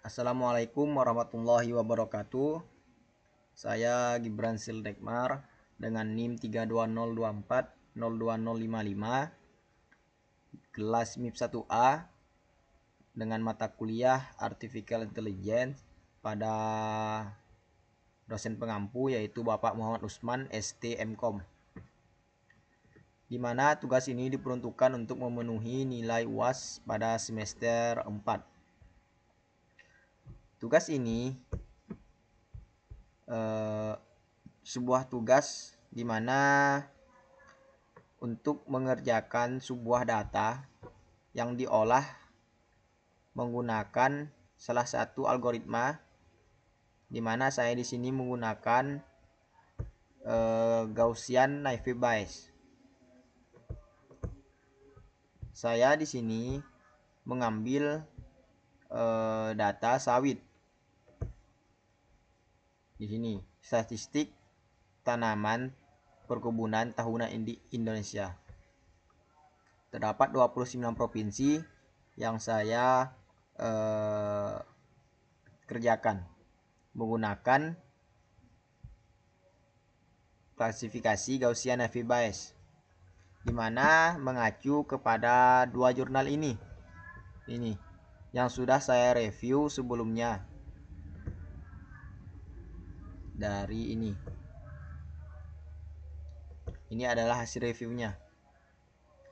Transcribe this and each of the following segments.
Assalamualaikum warahmatullahi wabarakatuh. Saya Gibran Sildekmar dengan NIM 3202402055, kelas MIP 1A dengan mata kuliah Artificial Intelligence pada dosen pengampu yaitu Bapak Muhammad Usman ST MKom. Di mana tugas ini diperuntukkan untuk memenuhi nilai UAS pada semester 4. Tugas ini sebuah tugas di mana untuk mengerjakan sebuah data yang diolah menggunakan salah satu algoritma, di mana saya di sini menggunakan Gaussian Naive Bayes. Saya di sini mengambil data sawit. Di sini statistik tanaman perkebunan tahunan di Indonesia. Terdapat 29 provinsi yang saya kerjakan menggunakan klasifikasi Gaussian Naive Bayes, di mana mengacu kepada dua jurnal ini yang sudah saya review sebelumnya. Dari ini adalah hasil reviewnya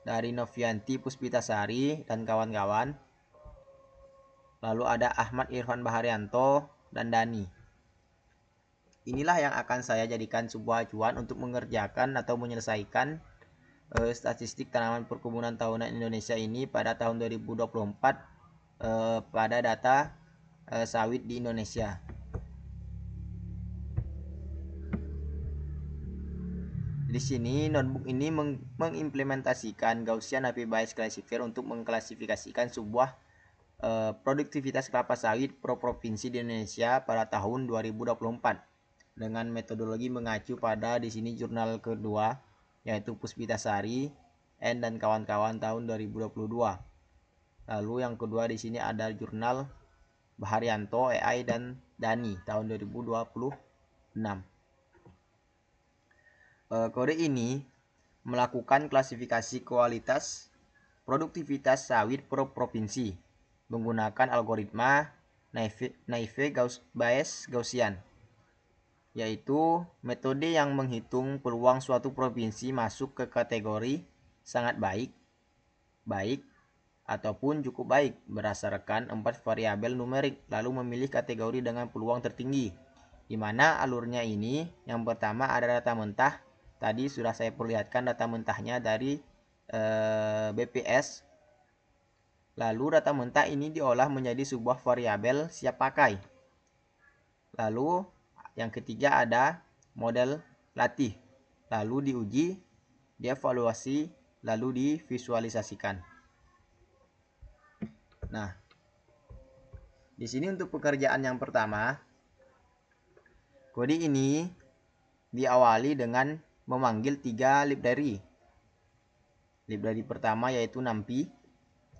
dari Novianti Puspitasari dan kawan-kawan. Lalu ada Ahmad Irfan Baharianto dan Dani. Inilah yang akan saya jadikan sebuah acuan untuk mengerjakan atau menyelesaikan statistik tanaman perkebunan tahunan Indonesia ini pada tahun 2024 pada data sawit di Indonesia. Di sini notebook ini mengimplementasikan Gaussian Naive Bayes Classifier untuk mengklasifikasikan sebuah produktivitas kelapa sawit per provinsi di Indonesia pada tahun 2024 dengan metodologi mengacu pada di sini jurnal kedua yaitu Puspitasari N dan kawan-kawan tahun 2022. Lalu yang kedua di sini ada jurnal Baharianto AI dan Dani tahun 2026. Kode ini melakukan klasifikasi kualitas produktivitas sawit per provinsi menggunakan algoritma Naive Bayes Gaussian, yaitu metode yang menghitung peluang suatu provinsi masuk ke kategori sangat baik, baik, ataupun cukup baik berdasarkan 4 variabel numerik, lalu memilih kategori dengan peluang tertinggi, di mana alurnya ini yang pertama ada data mentah. Tadi sudah saya perlihatkan data mentahnya dari BPS. Lalu data mentah ini diolah menjadi sebuah variabel siap pakai. Lalu yang ketiga ada model latih. Lalu diuji, dievaluasi, lalu divisualisasikan. Nah, di sini untuk pekerjaan yang pertama, kode ini diawali dengan memanggil 3 library. Library pertama yaitu NumPy,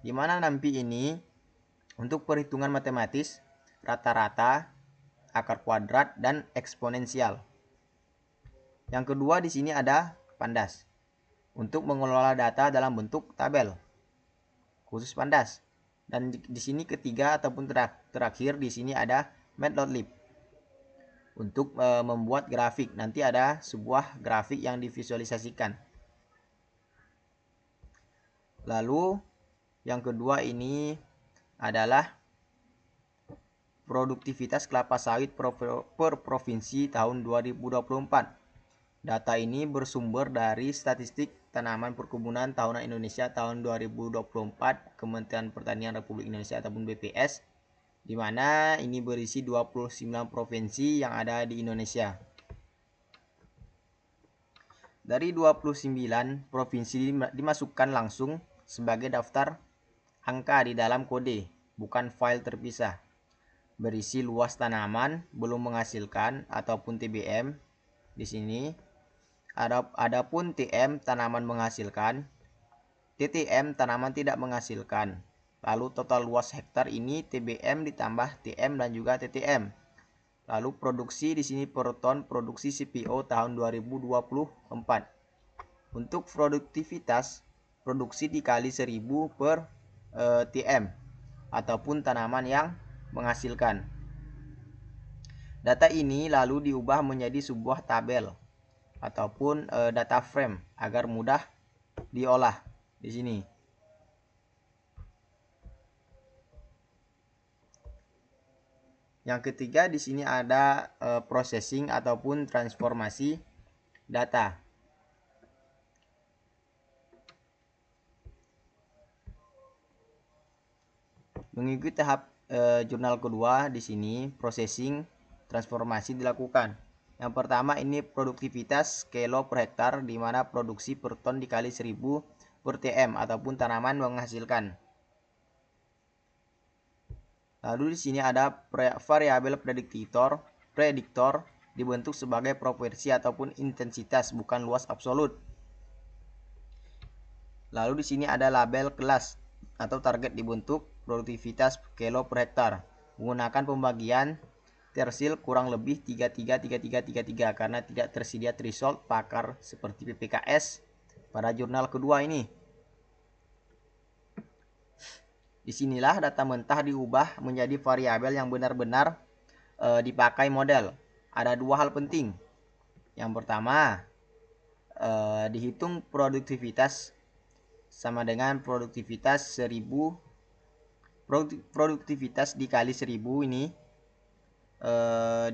di mana NumPy ini untuk perhitungan matematis, rata-rata, akar kuadrat, dan eksponensial. Yang kedua di sini ada Pandas untuk mengelola data dalam bentuk tabel khusus Pandas. Dan di sini ketiga ataupun terakhir di sini ada Matplotlib untuk membuat grafik. Nanti ada sebuah grafik yang divisualisasikan. Lalu yang kedua ini adalah produktivitas kelapa sawit per provinsi tahun 2024. Data ini bersumber dari statistik tanaman perkebunan tahunan Indonesia tahun 2024 Kementerian Pertanian Republik Indonesia ataupun BPS, di mana ini berisi 29 provinsi yang ada di Indonesia. Dari 29 provinsi dimasukkan langsung sebagai daftar angka di dalam kode, bukan file terpisah. Berisi luas tanaman belum menghasilkan ataupun TBM di sini. Adapun TM tanaman menghasilkan, TTM tanaman tidak menghasilkan. Lalu total luas hektar ini TBM ditambah TM dan juga TTM. Lalu produksi di sini per ton produksi CPO tahun 2024. Untuk produktivitas, produksi dikali 1000 per TM ataupun tanaman yang menghasilkan. Data ini lalu diubah menjadi sebuah tabel ataupun data frame agar mudah diolah di sini. Yang ketiga di sini ada processing ataupun transformasi data. Mengikuti tahap jurnal kedua di sini processing transformasi dilakukan. Yang pertama ini produktivitas kilo per hektar, di mana produksi per ton dikali 1000 per TM ataupun tanaman menghasilkan. Lalu di sini ada variabel prediktor dibentuk sebagai proporsi ataupun intensitas, bukan luas absolut. Lalu di sini ada label kelas atau target dibentuk produktivitas kilo per hektar menggunakan pembagian tersil kurang lebih 333333 karena tidak tersedia threshold pakar seperti PPKS pada jurnal kedua ini. Disinilah data mentah diubah menjadi variabel yang benar-benar dipakai model. Ada dua hal penting. Yang pertama, dihitung produktivitas sama dengan produktivitas 1000. Produktivitas dikali 1000 ini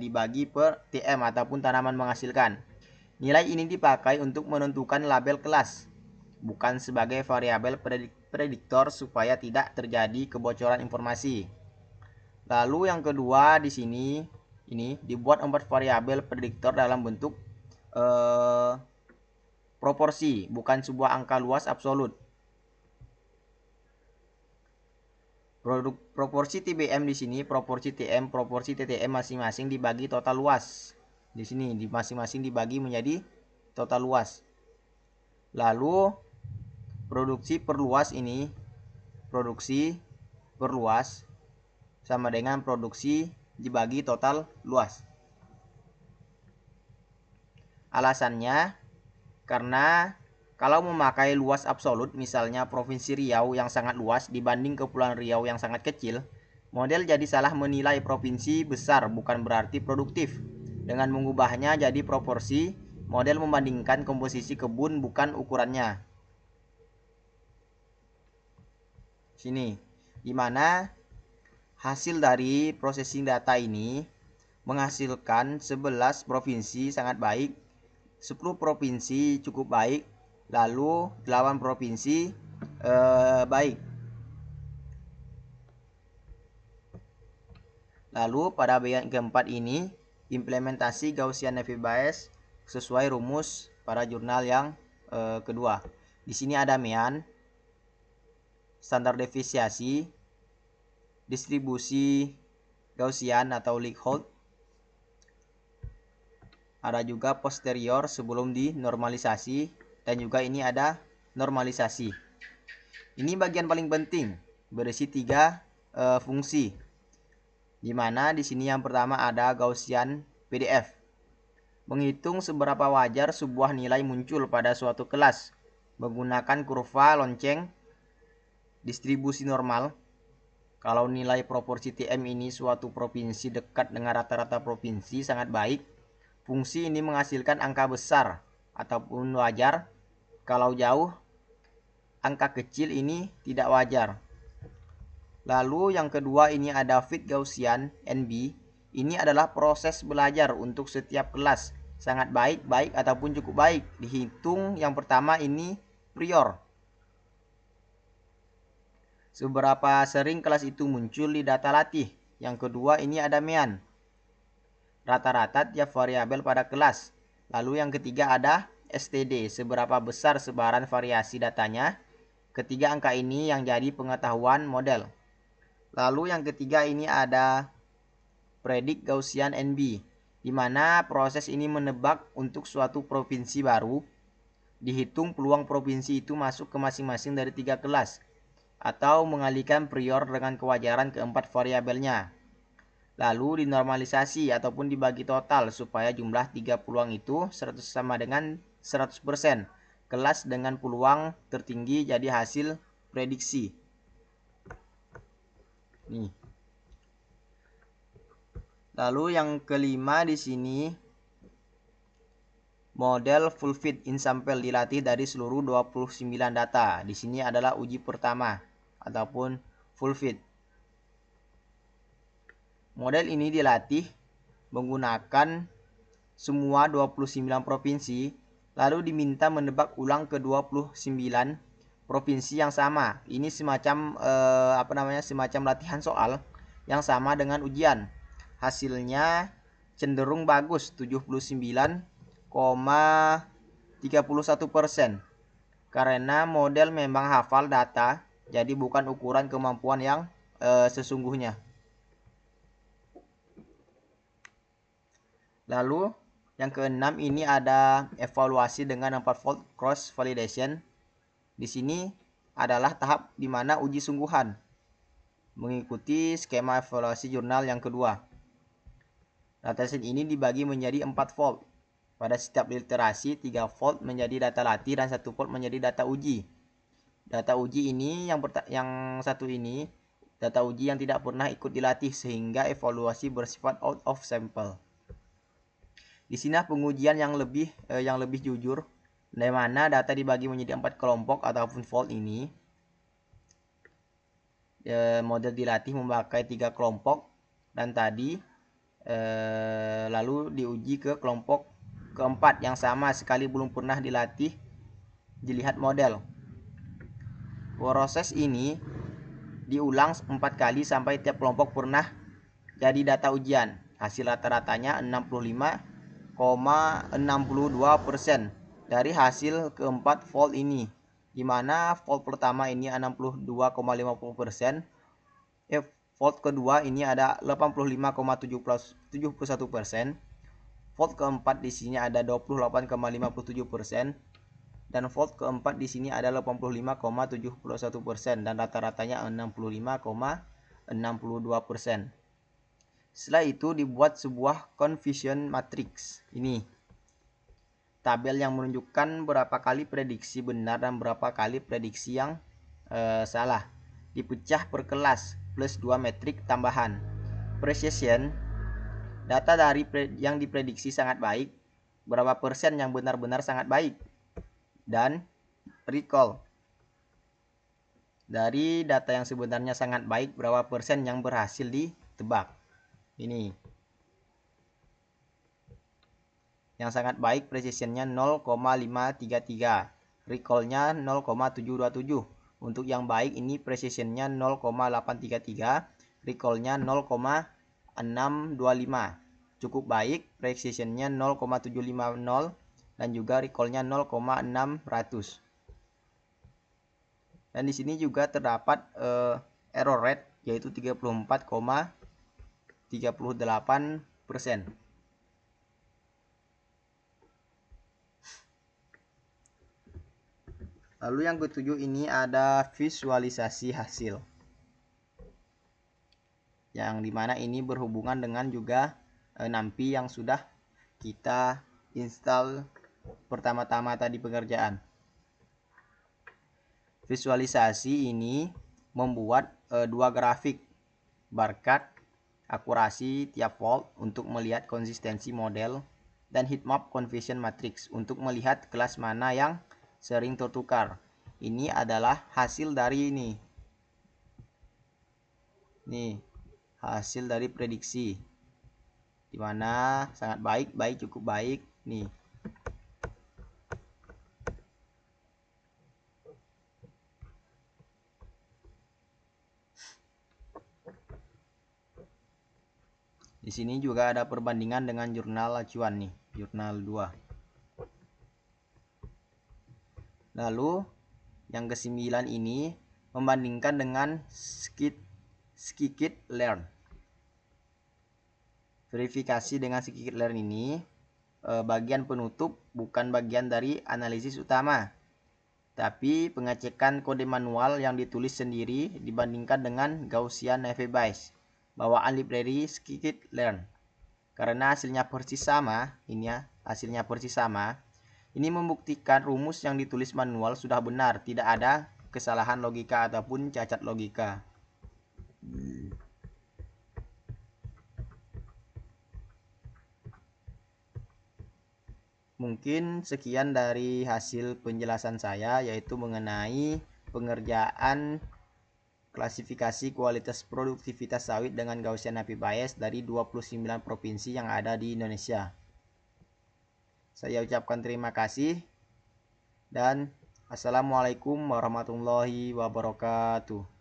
dibagi per TM ataupun tanaman menghasilkan. Nilai ini dipakai untuk menentukan label kelas, bukan sebagai variabel prediktor supaya tidak terjadi kebocoran informasi. Lalu yang kedua di sini ini dibuat 4 variabel prediktor dalam bentuk proporsi, bukan sebuah angka luas absolut. Proporsi TBM di sini, proporsi TM, proporsi TTM masing-masing dibagi total luas. Di sini masing-masing dibagi menjadi total luas. Lalu produksi per luas ini, produksi per luas sama dengan produksi dibagi total luas. Alasannya karena kalau memakai luas absolut, misalnya Provinsi Riau yang sangat luas dibanding Kepulauan Riau yang sangat kecil, model jadi salah menilai provinsi besar bukan berarti produktif. Dengan mengubahnya jadi proporsi, model membandingkan komposisi kebun bukan ukurannya. Sini, dimana hasil dari processing data ini menghasilkan 11 provinsi sangat baik, 10 provinsi cukup baik, lalu 8 provinsi baik. Lalu pada bagian keempat ini implementasi Gaussian Naive Bayes sesuai rumus pada jurnal yang kedua. Di sini ada mean, standar deviasi, distribusi Gaussian atau Lickholt. Ada juga posterior sebelum dinormalisasi dan juga ini ada normalisasi. Ini bagian paling penting, berisi 3 fungsi. Di mana di sini yang pertama ada Gaussian PDF. Menghitung seberapa wajar sebuah nilai muncul pada suatu kelas menggunakan kurva lonceng distribusi normal. Kalau nilai proporsi TM ini suatu provinsi dekat dengan rata-rata provinsi sangat baik, fungsi ini menghasilkan angka besar ataupun wajar. Kalau jauh, angka kecil ini tidak wajar. Lalu yang kedua ini ada fit Gaussian NB. Ini adalah proses belajar untuk setiap kelas. Sangat baik, baik ataupun cukup baik. Dihitung yang pertama ini prior. Seberapa sering kelas itu muncul di data latih. Yang kedua ini ada mean, rata-rata tiap variabel pada kelas. Lalu yang ketiga ada STD, seberapa besar sebaran variasi datanya. Ketiga angka ini yang jadi pengetahuan model. Lalu yang ketiga ini ada predict Gaussian NB, di mana proses ini menebak untuk suatu provinsi baru. Dihitung peluang provinsi itu masuk ke masing-masing dari 3 kelas. atau mengalihkan prior dengan kewajaran keempat variabelnya. Lalu dinormalisasi ataupun dibagi total supaya jumlah 3 peluang itu 100 sama dengan 100%. Kelas dengan peluang tertinggi jadi hasil prediksi. Nih. Lalu yang kelima di sini model full fit in sample dilatih dari seluruh 29 data. Di sini adalah uji pertama ataupun full fit. Model ini dilatih menggunakan semua 29 provinsi, lalu diminta menebak ulang ke 29 provinsi yang sama. Ini semacam semacam latihan soal yang sama dengan ujian. Hasilnya cenderung bagus, 79,31%. Karena model memang hafal data, jadi bukan ukuran kemampuan yang sesungguhnya. Lalu yang keenam ini ada evaluasi dengan 4 volt cross validation. Di sini adalah tahap di mana uji sungguhan mengikuti skema evaluasi jurnal yang kedua. Dataset ini dibagi menjadi 4 volt. Pada setiap literasi 3 volt menjadi data latih dan 1 volt menjadi data uji. Data uji ini yang satu ini data uji yang tidak pernah ikut dilatih sehingga evaluasi bersifat out of sample. Di sini pengujian yang lebih jujur, di mana data dibagi menjadi 4 kelompok ataupun volt ini. Model dilatih memakai 3 kelompok dan tadi lalu diuji ke kelompok keempat yang sama sekali belum pernah dilatih dilihat model. Proses ini diulang 4 kali sampai tiap kelompok pernah jadi data ujian. Hasil rata-ratanya 65,62% dari hasil keempat volt ini, di mana volt pertama ini 62,50%, volt kedua ini ada 85,71%, volt keempat di sini ada 28,57%, dan volt keempat di sini ada 85,71% dan rata-ratanya 65,62%. Setelah itu dibuat sebuah confusion matrix. Ini tabel yang menunjukkan berapa kali prediksi benar dan berapa kali prediksi yang salah. Dipecah per kelas plus 2 metrik tambahan. Precision, data dari yang diprediksi sangat baik, berapa persen yang benar-benar sangat baik. Dan recall, dari data yang sebenarnya sangat baik, berapa persen yang berhasil ditebak. Ini yang sangat baik precisionnya 0,533, recallnya 0,727. Untuk yang baik ini precisionnya 0,833, recallnya 0,625. Cukup baik precisionnya 0,750 dan juga recallnya 0,600. Dan di sini juga terdapat error rate yaitu 34,38%. Lalu yang ketujuh ini ada visualisasi hasil, yang dimana ini berhubungan dengan juga NumPy yang sudah kita install pertama-tama tadi pengerjaan. Visualisasi ini membuat dua grafik barcode akurasi tiap volt untuk melihat konsistensi model dan heatmap confusion matrix untuk melihat kelas mana yang sering tertukar. Ini adalah hasil dari ini. Nih, hasil dari prediksi. Dimana sangat baik, cukup baik. Nih. Di sini juga ada perbandingan dengan jurnal acuan nih, jurnal 2. Lalu yang ke-9 ini membandingkan dengan scikit-learn. Verifikasi dengan scikit-learn ini bagian penutup, bukan bagian dari analisis utama. tapi pengecekan kode manual yang ditulis sendiri dibandingkan dengan Gaussian Naive Bayes bawaan library scikit-learn. Karena hasilnya persis sama, ini membuktikan rumus yang ditulis manual sudah benar, tidak ada kesalahan logika ataupun cacat logika. Mungkin sekian dari hasil penjelasan saya, yaitu mengenai pengerjaan klasifikasi kualitas produktivitas sawit dengan Gaussian Naive Bayes dari 29 provinsi yang ada di Indonesia. Saya ucapkan terima kasih dan Assalamualaikum warahmatullahi wabarakatuh.